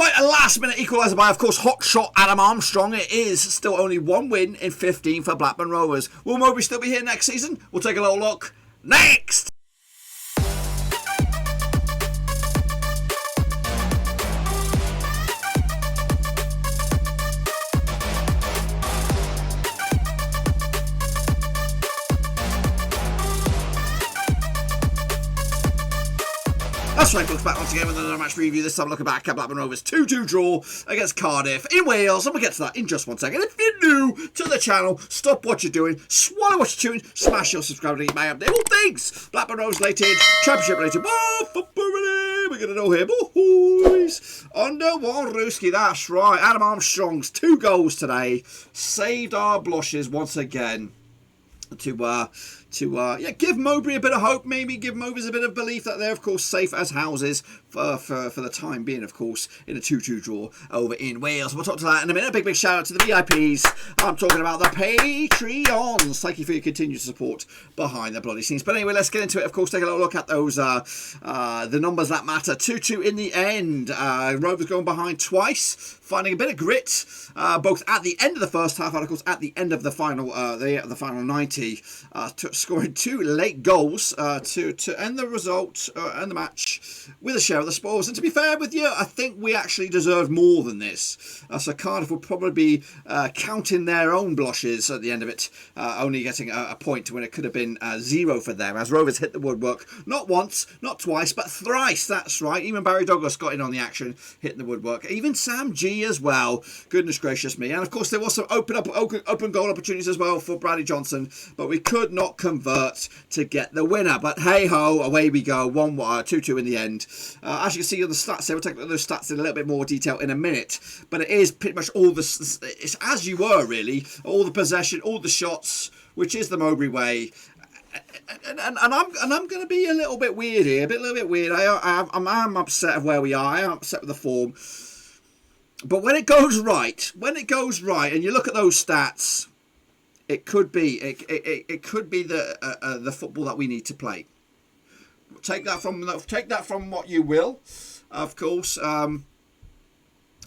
Despite a last-minute equaliser by, of course, hotshot Adam Armstrong, it is still only one win in 15 for Blackburn Rovers. Will Mowbray still be here next season? We'll take a little look next. That's right, folks, back once again with another match review. This time looking back at Blackburn Rovers 2-2 draw against Cardiff in Wales, and we'll get to that in just 1 second. If you're new to the channel, stop what you're doing, swallow what you're doing, smash your subscribe to get my update. All things Blackburn Rovers related, championship related, football related. We're going to know here, boys. Under one Ruski, that's right. Adam Armstrong's 2 goals today saved our blushes once again. To give Mowbray a bit of hope, maybe give Mowbray a bit of belief that they're, of course, safe as houses for the time being, of course, in a 2-2 draw over in Wales. We'll talk to that in a minute. A big shout out to the VIPs. I'm talking about the Patreons. Thank you for your continued support behind the bloody scenes. But anyway, let's get into it. Of course, take a little look at those the numbers that matter. 2-2 in the end. Rovers going behind twice, finding a bit of grit, both at the end of the first half and, of course, at the end of the final the final 90, scoring 2 late goals to end the result and the match with a share of the spoils. And to be fair with you, I think we actually deserved more than this. So Cardiff would probably be counting their own blushes at the end of it, only getting a point when it could have been 0 for them, as Rovers hit the woodwork not once, not twice, but thrice. That's right. Even Barry Douglas got in on the action, hitting the woodwork. Even Sam G as well. Goodness gracious me. And of course there was some open goal opportunities as well for Bradley Johnson, but we could not convert to get the winner. But hey ho, away we go. 2-2 in the end. As you can see on the stats here, we'll take those stats in a little bit more detail in a minute. But it is pretty much all this. It's as you were really. All the possession, all the shots, which is the Mowbray way. And I'm going to be a little bit weird here, a little bit weird. I'm upset of where we are. I am upset with the form. But when it goes right, and you look at those stats, it could be the football that we need to play. Take that from what you will, of course.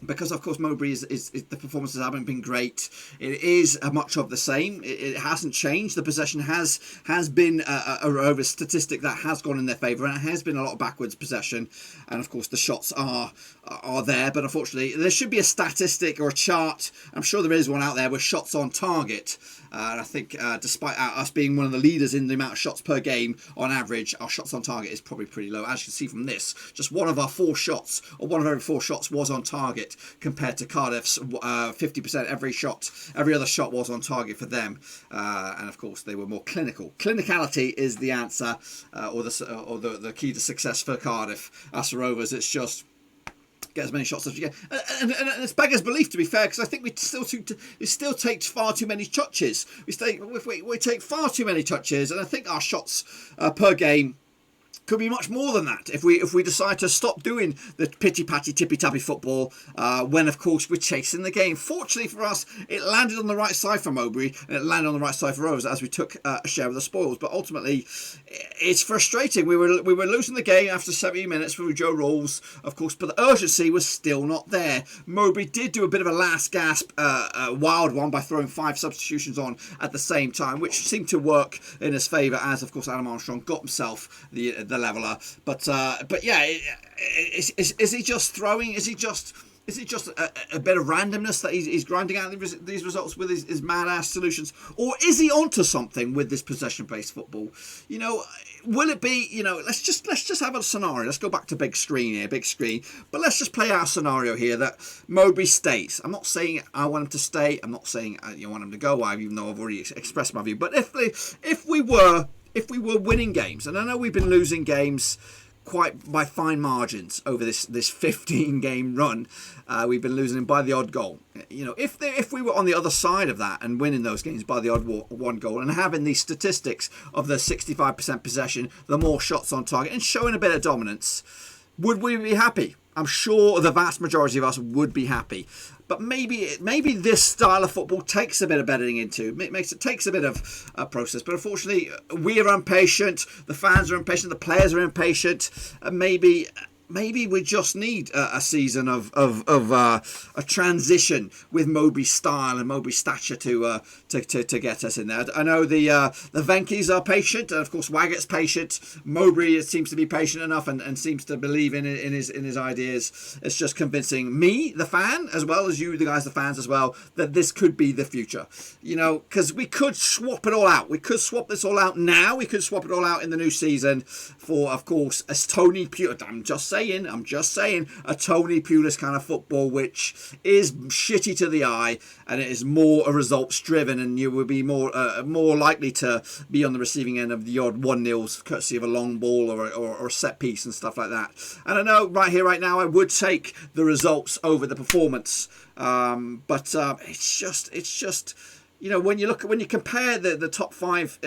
Because of course Mowbray is the performances haven't been great. It is much of the same. It hasn't changed. The possession has been a statistic that has gone in their favour, and it has been a lot of backwards possession. And of course the shots are there, but unfortunately there should be a statistic or a chart. I'm sure there is one out there with shots on target. And I think despite us being one of the leaders in the amount of shots per game, on average, our shots on target is probably pretty low. As you can see from this, just one of our 4 shots, or one of every 4 shots was on target, compared to Cardiff's 50%. Every other shot was on target for them. And of course, they were more clinical. Clinicality is the answer, or the key to success for Cardiff. As for Rovers, it's just get as many shots as you get, and it's beggars belief, to be fair, because I think we still take far too many touches. We take far too many touches, and I think our shots per game could be much more than that if we decide to stop doing the pitty-patty, tippy-tappy football when, of course, we're chasing the game. Fortunately for us, it landed on the right side for Mowbray, and it landed on the right side for Rovers as we took a share of the spoils. But ultimately, it's frustrating. We were losing the game after 70 minutes through Joe Rolls, of course, but the urgency was still not there. Mowbray did do a bit of a last gasp wild one by throwing 5 substitutions on at the same time, which seemed to work in his favour, as, of course, Adam Armstrong got himself the leveller. But yeah, is he just throwing? Is he just a bit of randomness that he's grinding out these results with his mad ass solutions, or is he onto something with this possession based football? You know, will it be? You know, let's just have a scenario. Let's go back to big screen, but let's just play our scenario here that Mowbray stays. I'm not saying I want him to stay. I'm not saying I want him to go. Even though I've already expressed my view. But if we were winning games, and I know we've been losing games quite by fine margins over this 15 game run, we've been losing them by the odd goal. You know, if we were on the other side of that and winning those games by the odd one goal, and having these statistics of the 65% possession, the more shots on target, and showing a bit of dominance, would we be happy? I'm sure the vast majority of us would be happy. But maybe this style of football takes a bit of bedding into. It takes a bit of process. But unfortunately, we are impatient. The fans are impatient. The players are impatient. And maybe maybe we just need a season of a transition with Mowbray's style and Mowbray's stature to get us in there. I know the Venkies are patient, and of course Waggett's patient. Mowbray seems to be patient enough and seems to believe in his ideas. It's just convincing me, the fan, as well as you, the guys, the fans as well, that this could be the future. You know, because we could swap it all out. We could swap this all out now. We could swap it all out in the new season for, of course, a Tony Pulis. I'm just saying, a Tony Pulis kind of football, which is shitty to the eye, and it is more a results driven, and you will be more likely to be on the receiving end of the odd 1-0 courtesy of a long ball or a set piece and stuff like that. And I know right here, right now, I would take the results over the performance, but it's just. You know, when you compare the top 5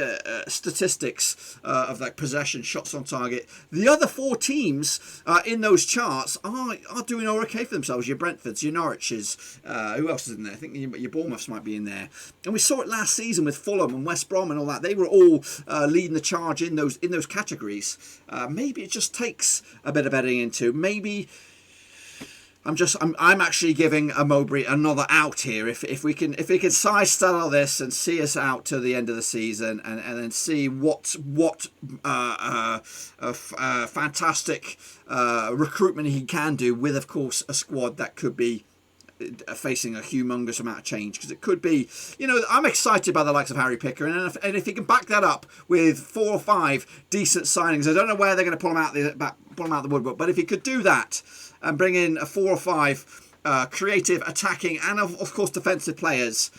statistics of like possession, shots on target, the other 4 teams in those charts are doing okay for themselves. Your Brentfords, your Norwiches, who else is in there? I think your Bournemouths might be in there. And we saw it last season with Fulham and West Brom and all that. They were all leading the charge in those categories. Maybe it just takes a bit of editing into. Maybe. I'm actually giving a Mowbray another out here. If we can size style this and see us out to the end of the season and then see what fantastic recruitment he can do with, of course, a squad that could be facing a humongous amount of change, because it could be, you know, I'm excited by the likes of Harry Picker, and if he can back that up with 4 or 5 decent signings, I don't know where they're going to pull them out the woodwork, but if he could do that and bring in a 4 or 5 creative, attacking, and of course defensive players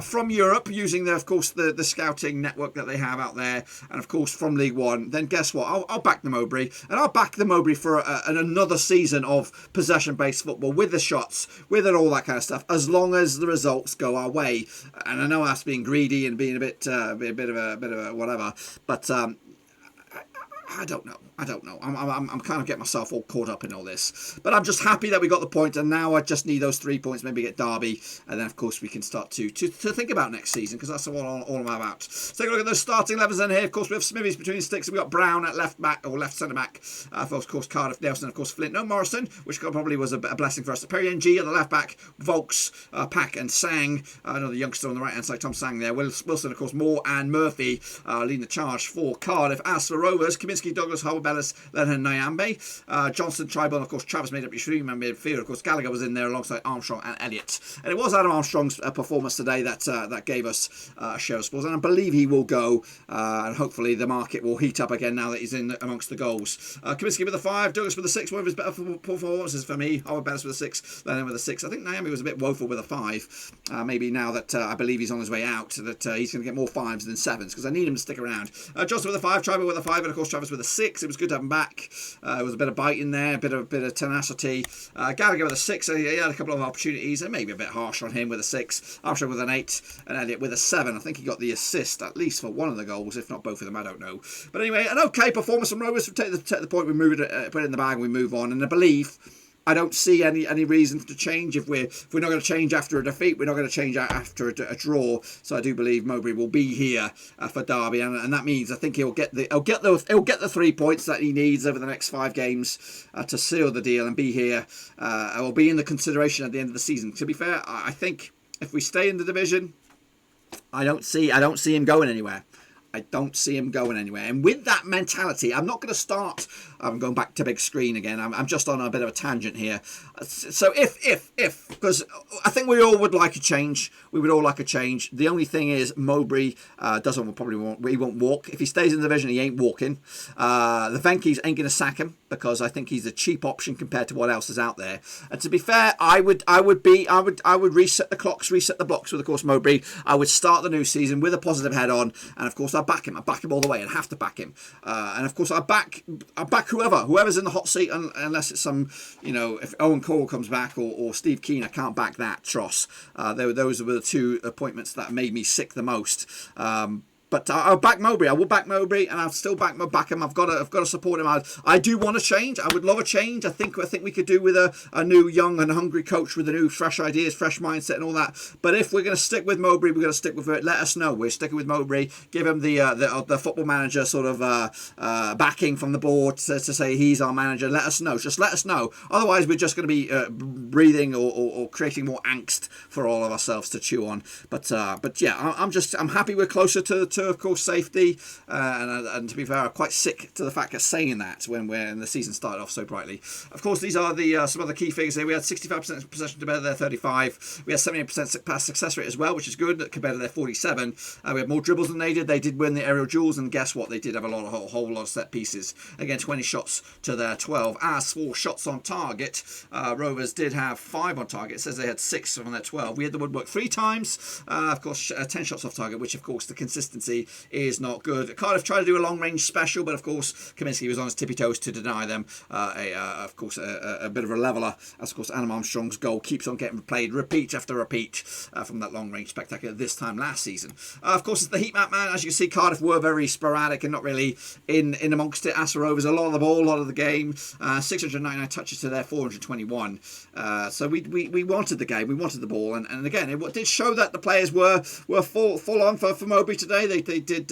from Europe, using the scouting network that they have out there, and of course from League One, then guess what? I'll back the Mowbray, and I'll back the Mowbray for another season of possession-based football with the shots, with it, all that kind of stuff, as long as the results go our way. And I know that's being greedy and being a bit of a whatever, but I don't know. I'm kind of getting myself all caught up in all this. But I'm just happy that we got the point, and now I just need those 3 points, maybe get Derby, and then, of course, we can start to think about next season, because that's all I'm about. So take a look at those starting 11s then here. Of course, we have Smithies between the sticks. We've got Brown at left back, or left centre-back. Of course, Cardiff, Nelson, of course, Flint. No Morrison, which probably was a blessing for us. Perry NG at the left back. Vaulks, Pack, and Sang. Another youngster on the right-hand side, Tom Sang there. Wilson, of course, Moore, and Murphy leading the charge for Cardiff. As for Rovers, Kaminsky, Douglas, Howell, Bellis, Lennon, Nyambe, Johnson, Tribal, of course, Travis made up your stream and midfield. Of course, Gallagher was in there alongside Armstrong and Elliott. And it was Adam Armstrong's performance today that gave us a show of sports. And I believe he will go, and hopefully the market will heat up again now that he's in amongst the goals. Kaminsky with the 5, Douglas with the 6. One of his better performances for me. Howell, Bellis with the 6, Lennon with the 6. I think Nyambe was a bit woeful with a 5. Maybe now that I believe he's on his way out, that he's going to get more 5s than 7s, because I need him to stick around. Johnson with the 5, Tribal with the 5, and of course Travis with the 6. It was good to have him back. There was a bit of bite in there, a bit of tenacity. Gallagher with a 6, he had a couple of opportunities, and maybe a bit harsh on him with a 6. Armstrong with an 8, and Elliott with a 7. I think he got the assist, at least for one of the goals, if not both of them, I don't know. But anyway, an okay performance from Rovers. We take the point, we move it, put it in the bag, and we move on. And I believe, I don't see any reason to change. If we're not going to change after a defeat, we're not going to change after a draw. So I do believe Mowbray will be here for Derby, and that means I think he'll get the 3 points that he needs over the next 5 games to seal the deal and be here. Will be in the consideration at the end of the season. To be fair, I think if we stay in the division, I don't see him going anywhere. I don't see him going anywhere. And with that mentality, I'm not going to start. I'm going back to big screen again. I'm just on a bit of a tangent here. So if, because I think we all would like a change. We would all like a change. The only thing is Mowbray he won't walk. If he stays in the division, he ain't walking. The Venkies ain't going to sack him, because I think he's a cheap option compared to what else is out there. And to be fair, I would reset the clocks, reset the blocks with, of course, Mowbray. I would start the new season with a positive head on, and of course I back him all the way, and have to back him. And of course I back whoever's in the hot seat, unless it's some, if Owen Cole comes back or Steve Keane. I can't back that Tross. Those were the 2 appointments that made me sick the most. But I'll back Mowbray. I will back Mowbray, and I'll still back him. I've got to support him. I do want to change. I would love a change. I think we could do with a new, young and hungry coach with a new, fresh ideas, fresh mindset, and all that. But if we're going to stick with Mowbray, we're going to stick with it. Let us know. We're sticking with Mowbray. Give him the football manager sort of backing from the board to say he's our manager. Let us know. Just let us know. Otherwise, we're just going to be breathing or creating more angst for all of ourselves to chew on. But yeah, I'm happy we're closer to of course safety, and to be fair, I'm quite sick to the fact of saying that when the season started off so brightly. Of course, these are the some of the key figures here. We had 65% possession compared to their 35. We had 78% pass success rate as well, which is good compared to their 47. We had more dribbles than they did. They did win the aerial duels, and guess what? They did have a whole lot of set pieces. Again, 20 shots to their 12. As for shots on target, Rovers did have 5 on target. It says they had 6 on their 12. We had the woodwork 3 times. Of course, 10 shots off target, which of course the consistency is not good. Cardiff tried to do a long range special, but of course Kaminsky was on his tippy toes to deny them of course a bit of a leveler, as of course Adam Armstrong's goal keeps on getting played repeat after repeat from that long range spectacular this time last season. Of course, it's the heat map, man. As you can see, Cardiff were very sporadic and not really in amongst it. As for Rovers, a lot of the ball, a lot of the game, 699 touches to their 421. So we wanted the game, we wanted the ball, and again it did show that the players were full on for Mowbray today. They did.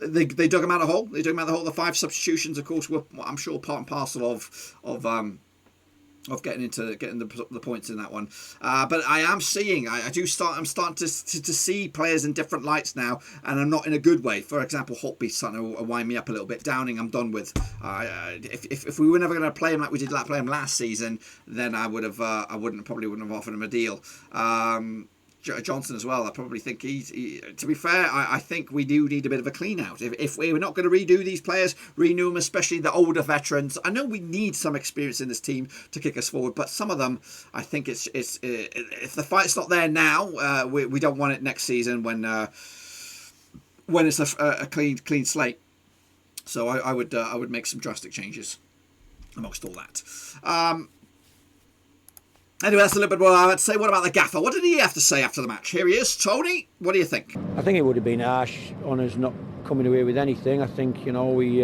They dug him out of the hole. They dug him out of the hole. The 5 substitutions, of course, were, I'm sure, part and parcel of getting the points in that one. But I am seeing, I'm starting to see players in different lights now, and I'm not in a good way. For example, Holtby's starting to wind me up a little bit. Downing, I'm done with. If we were never going to play him like we did play him last season, then I probably wouldn't have offered him a deal. Johnson as well. I probably think to be fair, I think we do need a bit of a clean out. If we're not going to redo these players, renew them, especially the older veterans. I know we need some experience in this team to kick us forward, but some of them, I think it's if the fight's not there now, we don't want it next season when it's a clean slate. So I would make some drastic changes amongst all that. Anyway, that's a little bit what I had to say. What about the gaffer? What did he have to say after the match? Here he is. Tony, what do you think? I think it would have been harsh on us not coming away with anything. I think, we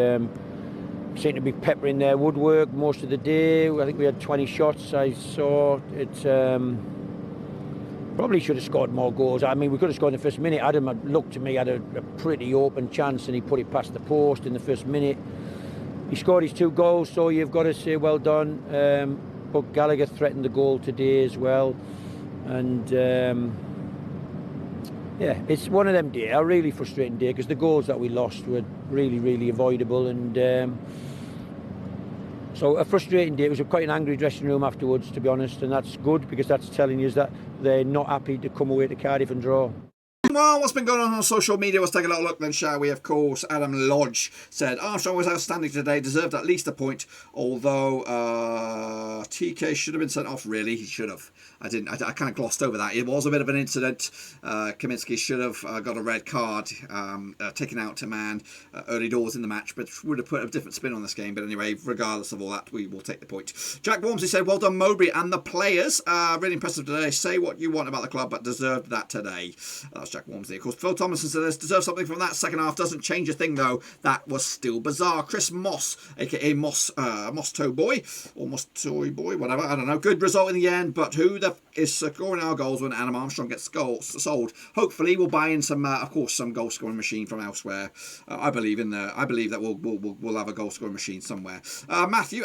seemed to be peppering their woodwork most of the day. I think we had 20 shots. I saw it. Probably should have scored more goals. I mean, we could have scored in the first minute. Adam looked to me, had a pretty open chance, and he put it past the post in the first minute. He scored his 2 goals, so you've got to say well done. But Gallagher threatened the goal today as well, and yeah, it's one of them days, a really frustrating day, because the goals that we lost were really avoidable, and so a frustrating day. It was quite an angry dressing room afterwards, to be honest, and that's good, because that's telling you that they're not happy to come away to Cardiff and draw. Well, what's been going on social media? Let's take a little look then, shall we? Of course, Adam Lodge said Armstrong was outstanding today, deserved at least a point, although TK should have been sent off. Really, he should have. I kind of glossed over that. It was a bit of an incident. Kaminsky should have got a red card, taken out to man early doors in the match, but would have put a different spin on this game. But anyway, regardless of all that, we will take the point. Jack Wormsley said, well done Mowbray and the players. Really impressive today. Say what you want about the club, but deserved that today. That was Jack Wormsley. Of course, Phil Thomason said, deserves something from that second half. Doesn't change a thing, though. That was still bizarre. Chris Moss, a.k.a. Moss Toe Boy, or Moss Toy Boy, whatever. I don't know. Good result in the end, but who the is scoring our goals when Adam Armstrong gets sold? Hopefully, we'll buy in some, of course, some goal scoring machine from elsewhere. I believe that we'll have a goal scoring machine somewhere. Matthew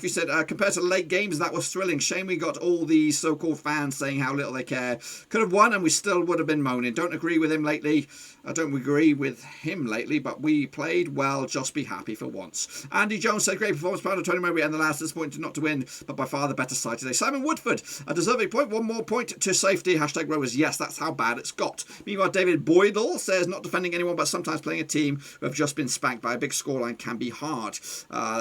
said, compared to the late games, that was thrilling. Shame we got all these so-called fans saying how little they care. Could have won, and we still would have been moaning. Don't agree with him lately. But we played well. Just be happy for once. Andy Jones said, great performance, proud of Tony Mowbray and the lads, disappointed not to win, but by far the better side today. Simon Woodford, a deserving point. One more point to safety. Hashtag Rovers. Yes, that's how bad it's got. Meanwhile, David Boydell says, not defending anyone, but sometimes playing a team who have just been spanked by a big scoreline can be hard.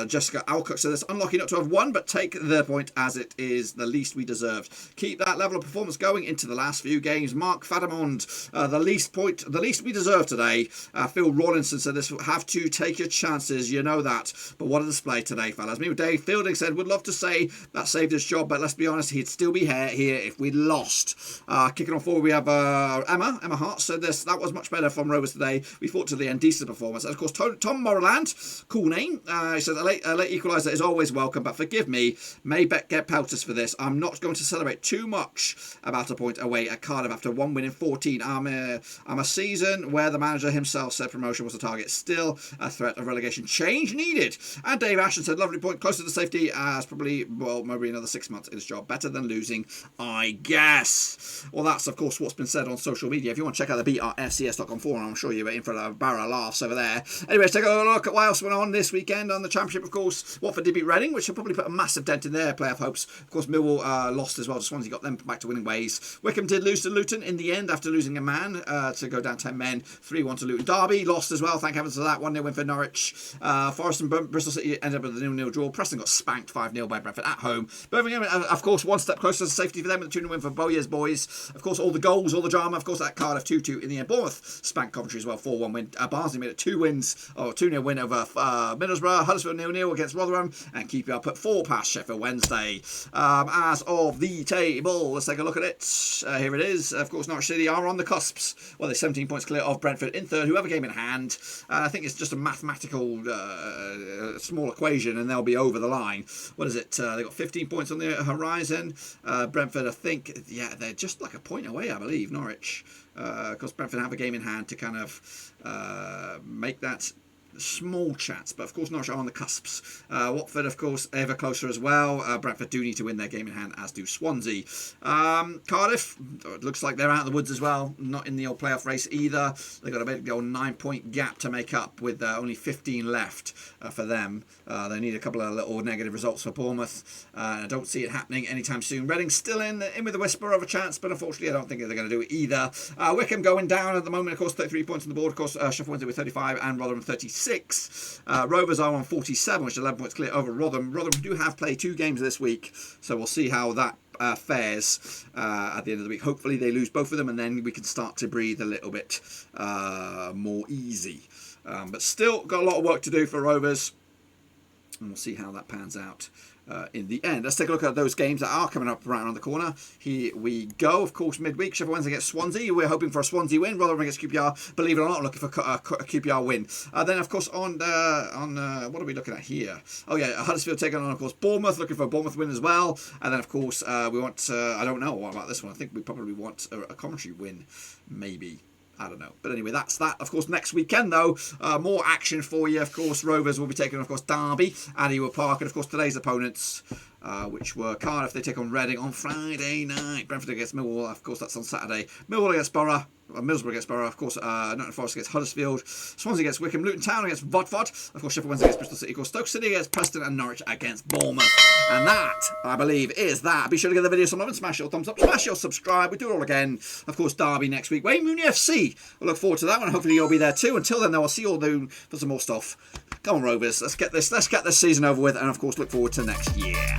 Jessica Alcock says, it's unlucky not to have won, but take the point as it is the least we deserved. Keep that level of performance going into the last few games. Mark Fadamond, the least we deserve today. Phil Rawlinson said this, have to take your chances, you know that. But what a display today, fellas. Me with Dave Fielding said, would love to say that saved his job, but let's be honest, he'd still be here if we lost. Kicking on forward, we have Emma Hart said this, that was much better from Rovers today. We fought to the end, decent performance. And of course, Tom Moreland, cool name. He said, a late equaliser is always welcome, but forgive me, may get pelters for this. I'm not going to celebrate too much about a point away at Cardiff after one win in 14. I'm a season where the manager himself said promotion was the target. Still a threat of relegation. Change needed. And Dave Ashton said, lovely point, closer to safety as probably, well, maybe another 6 months in his job. Better than losing, I guess. Well, that's, of course, what's been said on social media. If you want to check out the BRFCS.com forum, I'm sure you're in for a barrel of laughs over there. Anyway, let's take a look at what else went on this weekend on the Championship. Of course, Watford did beat Reading, which will probably put a massive dent in their playoff hopes. Of course, Millwall lost as well to Swansea, got them back to winning ways. Wickham did lose to Luton in the end after losing a man to go down 10 men, 3-1 to Luton. Derby lost as well, thank heavens for that, 1-0 win for Norwich. Forest and Bristol City ended up with a 0-0 draw. Preston got spanked 5-0 by Brentford at home. Birmingham, of course, one step closer to safety for them with a 2-0 win for Bowyer's boys. Of course, all the goals, all the drama, of course, at Cardiff 2-2 in the end. Bournemouth spanked Coventry as well, 4-1 win. Barnsley made it 2-0 win over Middlesbrough. Huddersfield 0-0 against Rotherham, and QPR put 4 past Sheffield Wednesday. As of the table, let's take a look at it. Here it is. Of course, Norwich City are on the cusps. Well, they're 17 points clear of Brentford in third, whoever game in hand. I think it's just a mathematical small equation, and they'll be over the line. What is it? They've got 15 points on the horizon. Brentford, I think, yeah, they're just like a point away, I believe, Norwich. Because Brentford have a game in hand to kind of make that small chance, but of course Norwich are on the cusps. Watford, of course, ever closer as well. Brentford do need to win their game in hand, as do Swansea. Cardiff, it looks like they're out of the woods as well, not in the old playoff race either. They've got a big old 9-point gap to make up with only 15 left for them. They need a couple of little negative results for Bournemouth. I don't see it happening anytime soon. Reading still in with a whisper of a chance, but unfortunately I don't think they're going to do it either. Wickham going down at the moment, of course, 33 points on the board. Of course, Sheffield Wednesday with 35 and Rotherham 36. Rovers are on 47, which is 11 points clear over Rotherham. Rotherham do have played 2 games this week, so we'll see how that fares at the end of the week. Hopefully they lose both of them, and then we can start to breathe a little bit more easy. But still got a lot of work to do for Rovers, and we'll see how that pans out in the end. Let's take a look at those games that are coming up right around the corner. Here we go. Of course, midweek, Sheffield Wednesday against Swansea. We're hoping for a Swansea win. Rotherham against QPR. Believe it or not, looking for a QPR win. Then, of course, on what are we looking at here? Oh yeah, Huddersfield taking on, of course, Bournemouth. Looking for a Bournemouth win as well. And then, of course, we want. I don't know what about this one. I think we probably want a Coventry win, maybe. I don't know. But anyway, that's that. Of course, next weekend, though, more action for you. Of course, Rovers will be taking, of course, Derby at Ewood Park. And, of course, today's opponents, which were Cardiff. They take on Reading on Friday night. Brentford against Millwall. Of course, that's on Saturday. Millwall against Borough. Middlesbrough against Borough, of course, Nottingham Forest against Huddersfield, Swansea against Wickham, Luton Town against Watford, of course, Sheffield Wednesday against Bristol City, of course, Stoke City against Preston, and Norwich against Bournemouth. And that, I believe, is that. Be sure to give the video some love and smash your thumbs up, smash your subscribe. We do it all again. Of course, Derby next week. Wayne Mooney FC. I look forward to that one. Hopefully, you'll be there too. Until then, though, I'll see you all soon for some more stuff. Come on, Rovers. Let's get this season over with, and of course, look forward to next year.